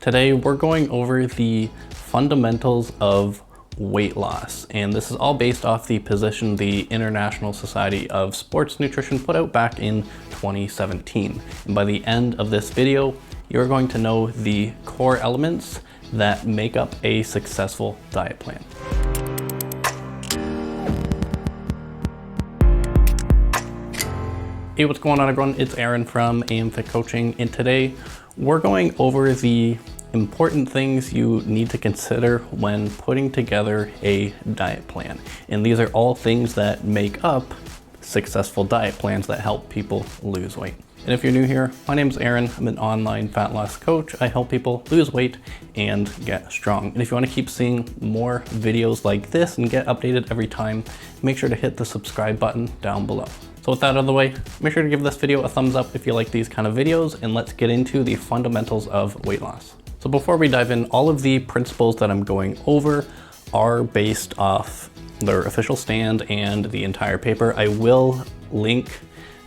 Today we're going over the fundamentals of weight loss, and this is all based off the position the International Society of Sports Nutrition put out back in 2017. And by the end of this video, you're going to know the core elements that make up a successful diet plan. Hey, what's going on everyone? It's Aaron from AMFIT Coaching, and today we're going over the important things you need to consider when putting together a diet plan. And these are all things that make up successful diet plans that help people lose weight. And if you're new here, my name is Aaron. I'm an online fat loss coach. I help people lose weight and get strong. And if you want to keep seeing more videos like this and get updated every time, make sure to hit the subscribe button down below. So with that out of the way, make sure to give this video a thumbs up if you like these kind of videos, and let's get into the fundamentals of weight loss. So before we dive in, all of the principles that I'm going over are based off their official stand and the entire paper. I will link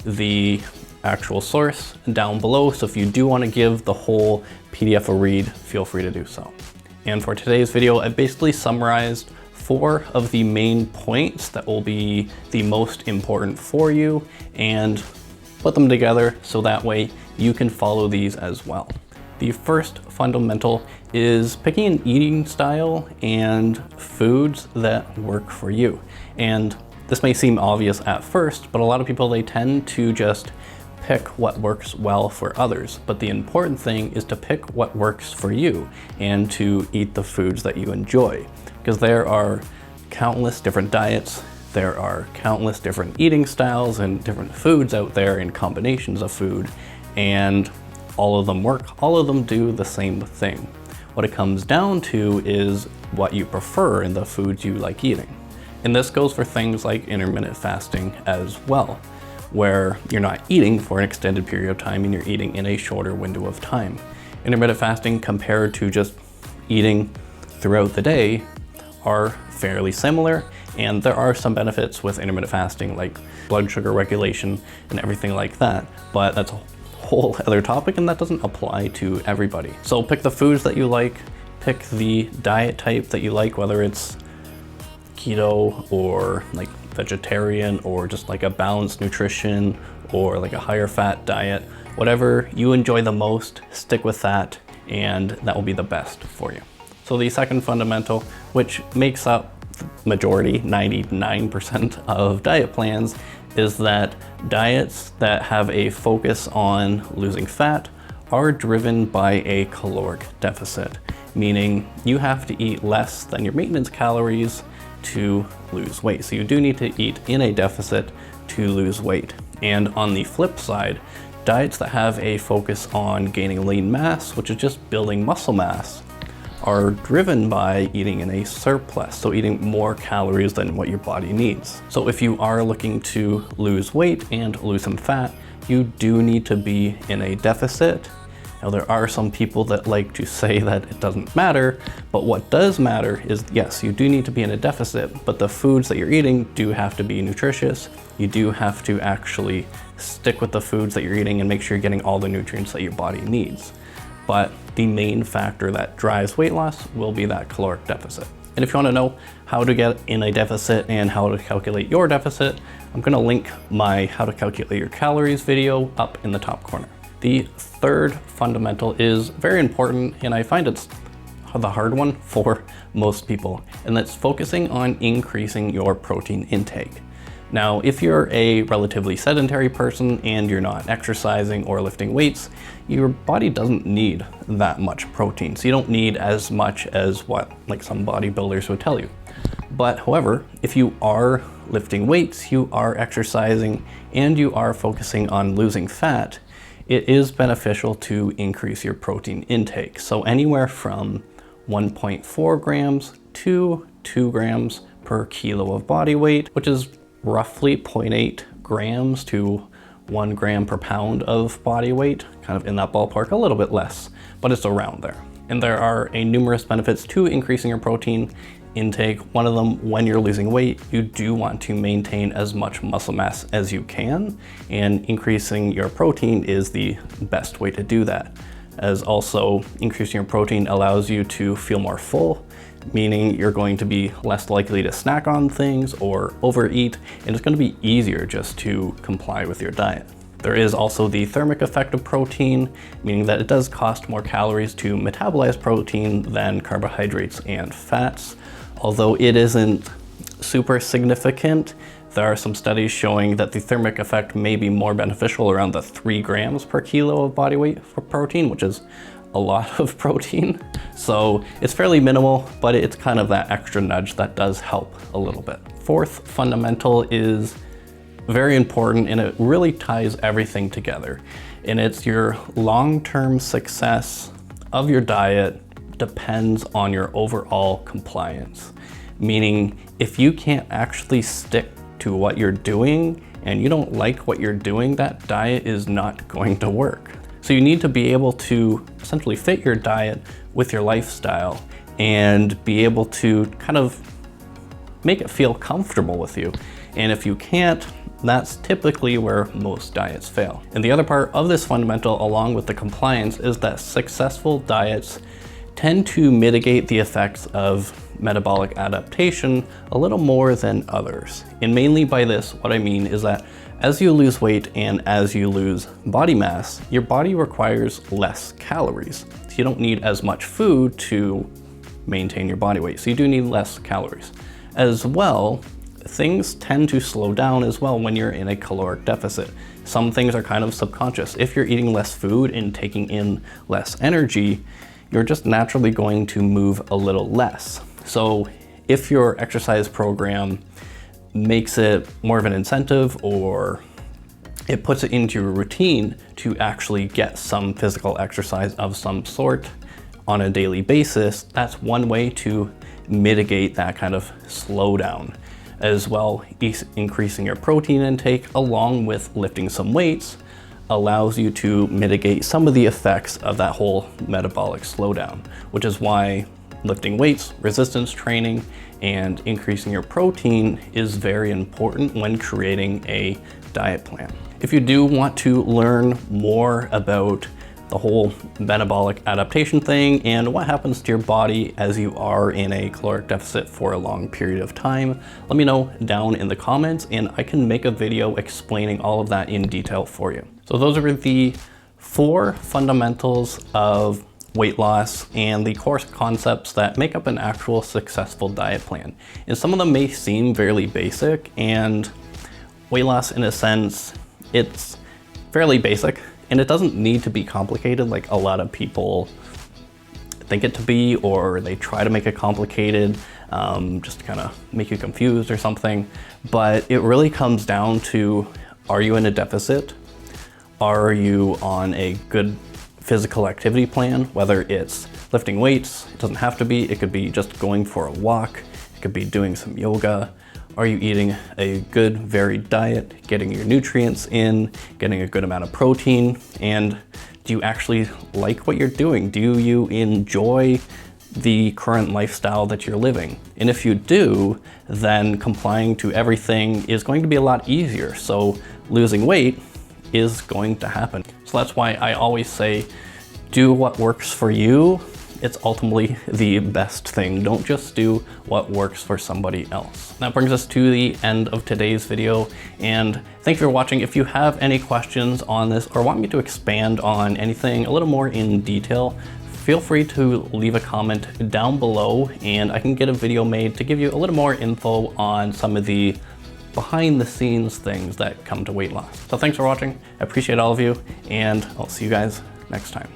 the actual source down below, so if you do want to give the whole PDF a read, feel free to do so. And for today's video, I basically summarized 4 of the main points that will be the most important for you and put them together so that way you can follow these as well. The first fundamental is picking an eating style and foods that work for you. And this may seem obvious at first, but a lot of people, they tend to just pick what works well for others. But the important thing is to pick what works for you and to eat the foods that you enjoy. Because there are countless different diets, there are countless different eating styles and different foods out there and combinations of food, and all of them work, all of them do the same thing. What it comes down to is what you prefer in the foods you like eating. And this goes for things like intermittent fasting as well, where you're not eating for an extended period of time and you're eating in a shorter window of time. Intermittent fasting compared to just eating throughout the day are fairly similar, and there are some benefits with intermittent fasting like blood sugar regulation and everything like that, but that's a whole other topic and that doesn't apply to everybody. So pick the foods that you like, pick the diet type that you like, whether it's keto or like vegetarian or just like a balanced nutrition or like a higher fat diet. Whatever you enjoy the most, stick with that, and that will be the best for you. So the second fundamental, which makes up the majority, 99% of diet plans, is that diets that have a focus on losing fat are driven by a caloric deficit, meaning you have to eat less than your maintenance calories to lose weight. So you do need to eat in a deficit to lose weight. And on the flip side, diets that have a focus on gaining lean mass, which is just building muscle mass, are driven by eating in a surplus, so eating more calories than what your body needs. So if you are looking to lose weight and lose some fat, you do need to be in a deficit. Now there are some people that like to say that it doesn't matter, but what does matter is, yes, you do need to be in a deficit, but the foods that you're eating do have to be nutritious. You do have to actually stick with the foods that you're eating and make sure you're getting all the nutrients that your body needs. But the main factor that drives weight loss will be that caloric deficit. And if you want to know how to get in a deficit and how to calculate your deficit, I'm going to link my how to calculate your calories video up in the top corner. The third fundamental is very important, and I find it's the hard one for most people, and that's focusing on increasing your protein intake. Now, if you're a relatively sedentary person and you're not exercising or lifting weights, your body doesn't need that much protein. So you don't need as much as what like some bodybuilders would tell you. But however, if you are lifting weights, you are exercising, and you are focusing on losing fat, it is beneficial to increase your protein intake. So anywhere from 1.4 grams to 2 grams per kilo of body weight, which is roughly 0.8 grams to 1 gram per pound of body weight, kind of in that ballpark, a little bit less, but it's around there. And there are numerous benefits to increasing your protein intake. One of them, when you're losing weight, you do want to maintain as much muscle mass as you can, and increasing your protein is the best way to do that. as also increasing your protein allows you to feel more full, meaning you're going to be less likely to snack on things or overeat, and it's going to be easier just to comply with your diet. There is also the thermic effect of protein, meaning that it does cost more calories to metabolize protein than carbohydrates and fats. Although it isn't super significant, there are some studies showing that the thermic effect may be more beneficial around the 3 grams per kilo of body weight for protein, which is a lot of protein. So it's fairly minimal, but it's kind of that extra nudge that does help a little bit. Fourth fundamental is very important, and it really ties everything together. And it's your long-term success of your diet depends on your overall compliance. Meaning, if you can't actually stick to what you're doing and you don't like what you're doing, that diet is not going to work. So you need to be able to essentially fit your diet with your lifestyle and be able to kind of make it feel comfortable with you. And if you can't, that's typically where most diets fail. And the other part of this fundamental, along with the compliance, is that successful diets tend to mitigate the effects of metabolic adaptation a little more than others. And mainly by this, what I mean is that as you lose weight and as you lose body mass, your body requires less calories. So you don't need as much food to maintain your body weight. So you do need less calories. As well, things tend to slow down as well when you're in a caloric deficit. Some things are kind of subconscious. If you're eating less food and taking in less energy, you're just naturally going to move a little less. So if your exercise program makes it more of an incentive, or it puts it into your routine to actually get some physical exercise of some sort on a daily basis, that's one way to mitigate that kind of slowdown. As well, increasing your protein intake along with lifting some weights allows you to mitigate some of the effects of that whole metabolic slowdown, which is why lifting weights, resistance training, and increasing your protein is very important when creating a diet plan. If you do want to learn more about the whole metabolic adaptation thing and what happens to your body as you are in a caloric deficit for a long period of time, let me know down in the comments and I can make a video explaining all of that in detail for you. So those are the 4 fundamentals of weight loss and the core concepts that make up an actual successful diet plan. And some of them may seem fairly basic, and weight loss, in a sense, it's fairly basic. And it doesn't need to be complicated like a lot of people think it to be, or they try to make it complicated just to kind of make you confused or something. But it really comes down to, are you in a deficit? Are you on a good physical activity plan? Whether it's lifting weights, it doesn't have to be, it could be just going for a walk, it could be doing some yoga. Are you eating a good varied diet, getting your nutrients in, getting a good amount of protein? And do you actually like what you're doing? Do you enjoy the current lifestyle that you're living? And if you do, then complying to everything is going to be a lot easier. So losing weight is going to happen. So that's why I always say, do what works for you. It's ultimately the best thing. Don't just do what works for somebody else. That brings us to the end of today's video, and thank you for watching. If you have any questions on this or want me to expand on anything a little more in detail, feel free to leave a comment down below and I can get a video made to give you a little more info on some of the behind the scenes things that come to weight loss. So thanks for watching. I appreciate all of you, and I'll see you guys next time.